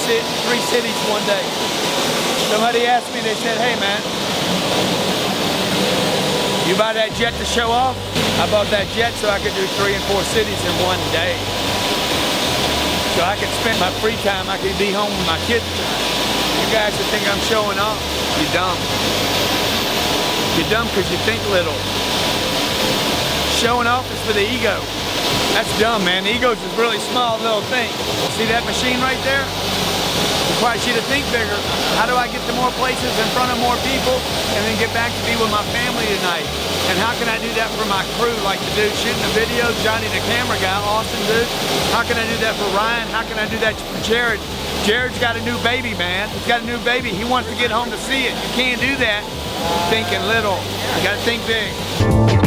three cities one day. Somebody asked me, they said, hey man, you buy that jet to show off? I bought that jet so I could do 3 and 4 cities in one day. So I could spend my free time, I could be home with my kids. You guys that think I'm showing off, you're dumb. You're dumb because you think little. Showing off is for the ego. That's dumb, man. The ego is a really small little thing. See that machine right there? It requires you to think bigger. How do I get to more places in front of more people and then get back to be with my family tonight? And how can I do that for my crew, like the dude shooting the video, Johnny the camera guy, awesome dude. How can I do that for Ryan? How can I do that for Jared? Jared's got a new baby, man. He's got a new baby. He wants to get home to see it. You can't do that thinking little. You gotta think big.